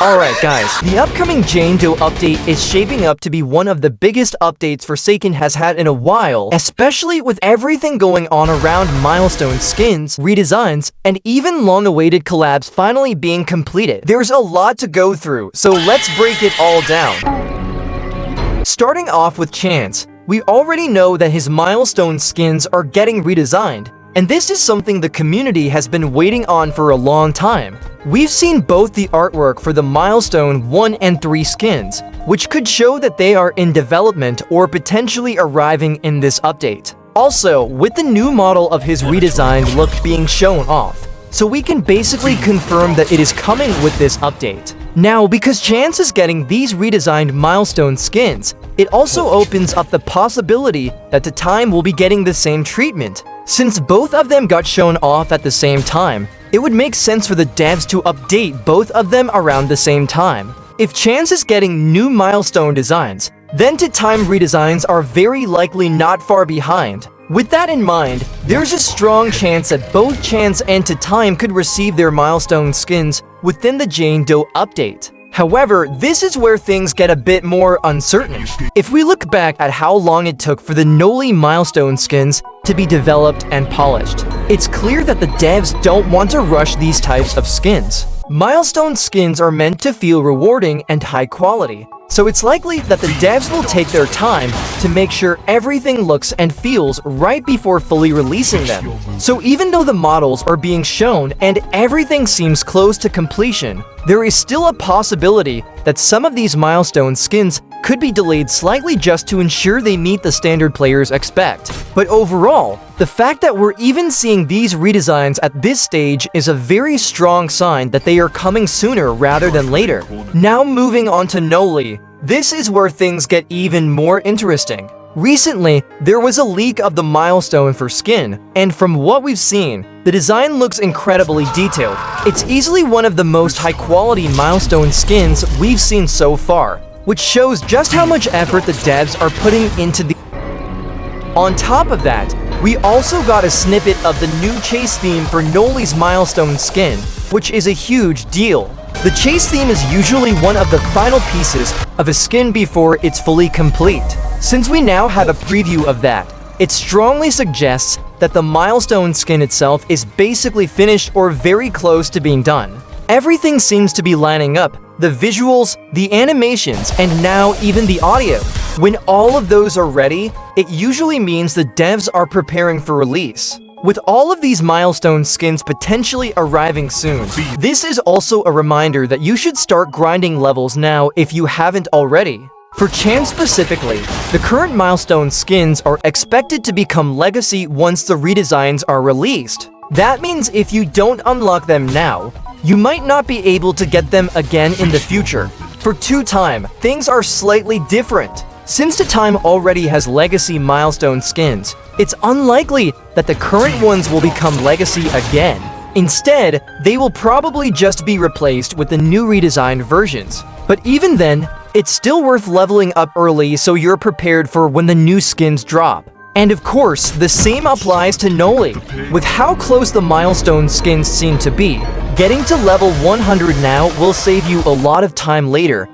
Alright guys, the upcoming Jane Doe update is shaping up to be one of the biggest updates Forsaken has had in a while, especially with everything going on around milestone skins, redesigns, and even long-awaited collabs finally being completed. There's a lot to go through, so let's break it all down. Starting off with Chance, we already know that his milestone skins are getting redesigned, and this is something the community has been waiting on for a long time. We've seen both the artwork for the Milestone 1 and 3 skins, which could show that they are in development or potentially arriving in this update. Also, with the new model of his redesigned look being shown off, so we can basically confirm that it is coming with this update. Now, because Chance is getting these redesigned Milestone skins, it also opens up the possibility that the Time will be getting the same treatment. Since both of them got shown off at the same time, it would make sense for the devs to update both of them around the same time. If Chance is getting new milestone designs, then Time redesigns are very likely not far behind. With that in mind, there's a strong chance that both Chance and Time could receive their milestone skins within the Jane Doe update. However, this is where things get a bit more uncertain. If we look back at how long it took for the Noli milestone skins to be developed and polished, it's clear that the devs don't want to rush these types of skins. Milestone skins are meant to feel rewarding and high quality, so it's likely that the devs will take their time to make sure everything looks and feels right before fully releasing them. So even though the models are being shown and everything seems close to completion, there is still a possibility that some of these milestone skins could be delayed slightly just to ensure they meet the standard players expect. But overall, the fact that we're even seeing these redesigns at this stage is a very strong sign that they are coming sooner rather than later. Now moving on to Noli, this is where things get even more interesting. Recently, there was a leak of the milestone for skin, and from what we've seen, the design looks incredibly detailed. It's easily one of the most high-quality milestone skins we've seen so far, which shows just how much effort the devs are putting into the... On top of that, we also got a snippet of the new chase theme for Noli's milestone skin, which is a huge deal. The chase theme is usually one of the final pieces of a skin before it's fully complete. Since we now have a preview of that, it strongly suggests that the milestone skin itself is basically finished or very close to being done. Everything seems to be lining up: the visuals, the animations, and now even the audio. When all of those are ready, it usually means the devs are preparing for release. With all of these milestone skins potentially arriving soon, this is also a reminder that you should start grinding levels now if you haven't already. For Chance specifically, the current milestone skins are expected to become legacy once the redesigns are released. That means if you don't unlock them now, you might not be able to get them again in the future. For Time, things are slightly different. Since Time already has legacy milestone skins, it's unlikely that the current ones will become legacy again. Instead, they will probably just be replaced with the new redesigned versions. But even then, it's still worth leveling up early so you're prepared for when the new skins drop. And of course, the same applies to Noli. With how close the milestone skins seem to be, getting to level 100 now will save you a lot of time later.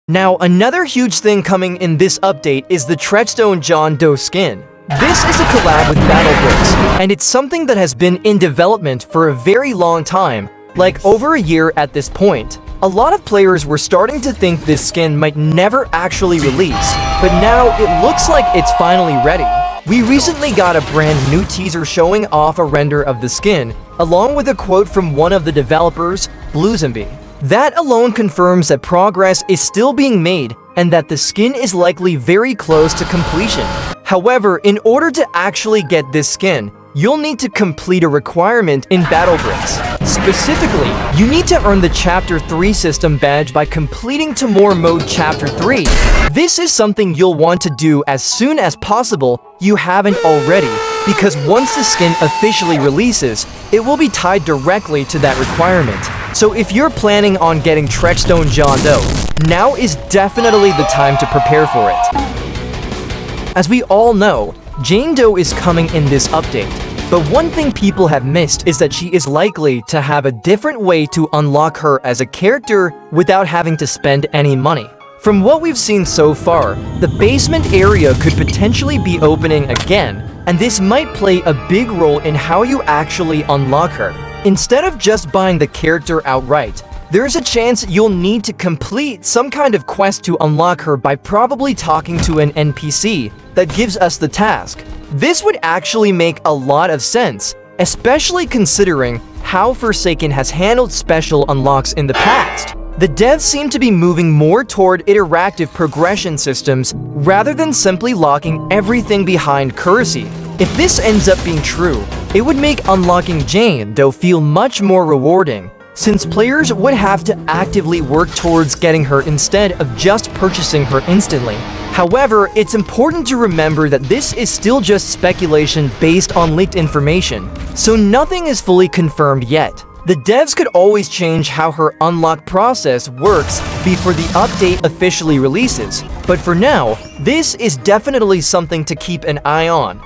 Now, another huge thing coming in this update is the Treadstone John Doe skin. This is a collab with Battlebricks, and it's something that has been in development for a very long time, like over a year at this point. A lot of players were starting to think this skin might never actually release, but now it looks like it's finally ready. We recently got a brand new teaser showing off a render of the skin, along with a quote from one of the developers, Bluezombie. That alone confirms that progress is still being made and that the skin is likely very close to completion. However, in order to actually get this skin, you'll need to complete a requirement in Battlebricks. Specifically, you need to earn the Chapter 3 system badge by completing Timor Mode Chapter 3. This is something you'll want to do as soon as possible if you haven't already, because once the skin officially releases, it will be tied directly to that requirement. So if you're planning on getting Treadstone John Doe, now is definitely the time to prepare for it. As we all know, Jane Doe is coming in this update, But one thing people have missed is that she is likely to have a different way to unlock her as a character without having to spend any money. From what we've seen so far, the basement area could potentially be opening again, and this might play a big role in how you actually unlock her. Instead of just buying the character outright, there's a chance you'll need to complete some kind of quest to unlock her by probably talking to an NPC that gives us the task. This would actually make a lot of sense, especially considering how Forsaken has handled special unlocks in the past. The devs seem to be moving more toward interactive progression systems rather than simply locking everything behind currency. If this ends up being true, it would make unlocking Jane Doe feel much more rewarding, since players would have to actively work towards getting her instead of just purchasing her instantly. However, it's important to remember that this is still just speculation based on leaked information, so nothing is fully confirmed yet. The devs could always change how her unlock process works before the update officially releases, but for now, this is definitely something to keep an eye on.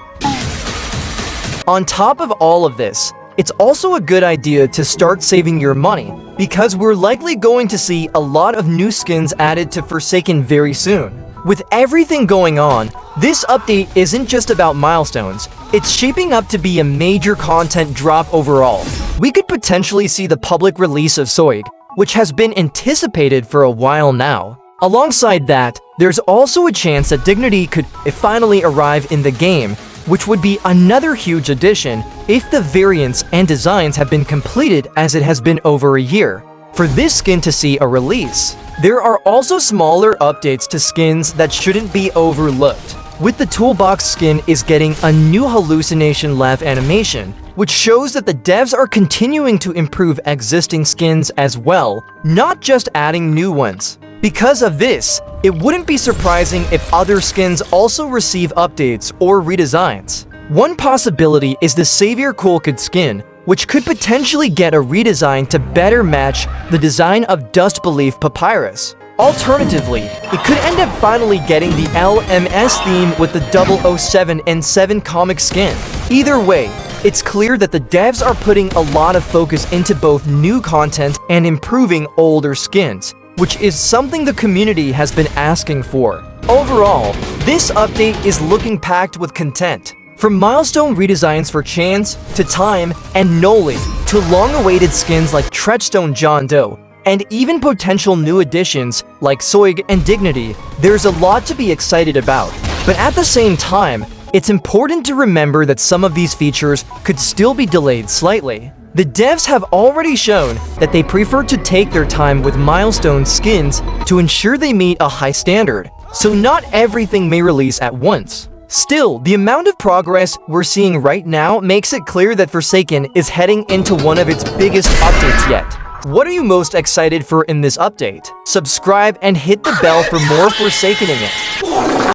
On top of all of this, it's also a good idea to start saving your money, because we're likely going to see a lot of new skins added to Forsaken very soon. With everything going on, this update isn't just about milestones, it's shaping up to be a major content drop overall. We could potentially see the public release of Soig, which has been anticipated for a while now. Alongside that, there's also a chance that Dignity could finally arrive in the game, which would be another huge addition if the variants and designs have been completed, as it has been over a year for this skin to see a release. There are also smaller updates to skins that shouldn't be overlooked. With the Toolbox skin is getting a new hallucination laugh animation, which shows that the devs are continuing to improve existing skins as well, not just adding new ones. Because of this, it wouldn't be surprising if other skins also receive updates or redesigns. One possibility is the Savior Coolkid skin, which could potentially get a redesign to better match the design of Dust Belief Papyrus. Alternatively, it could end up finally getting the LMS theme with the 007 and 7 comic skin. Either way, it's clear that the devs are putting a lot of focus into both new content and improving older skins, which is something the community has been asking for. Overall, this update is looking packed with content. From milestone redesigns for Chance, to Time, and Noli, to long-awaited skins like Treadstone John Doe, and even potential new additions like Soig and Dignity, there's a lot to be excited about. But at the same time, it's important to remember that some of these features could still be delayed slightly. The devs have already shown that they prefer to take their time with milestone skins to ensure they meet a high standard, so not everything may release at once. Still, the amount of progress we're seeing right now makes it clear that Forsaken is heading into one of its biggest updates yet. What are you most excited for in this update? Subscribe and hit the bell for more Forsakening it.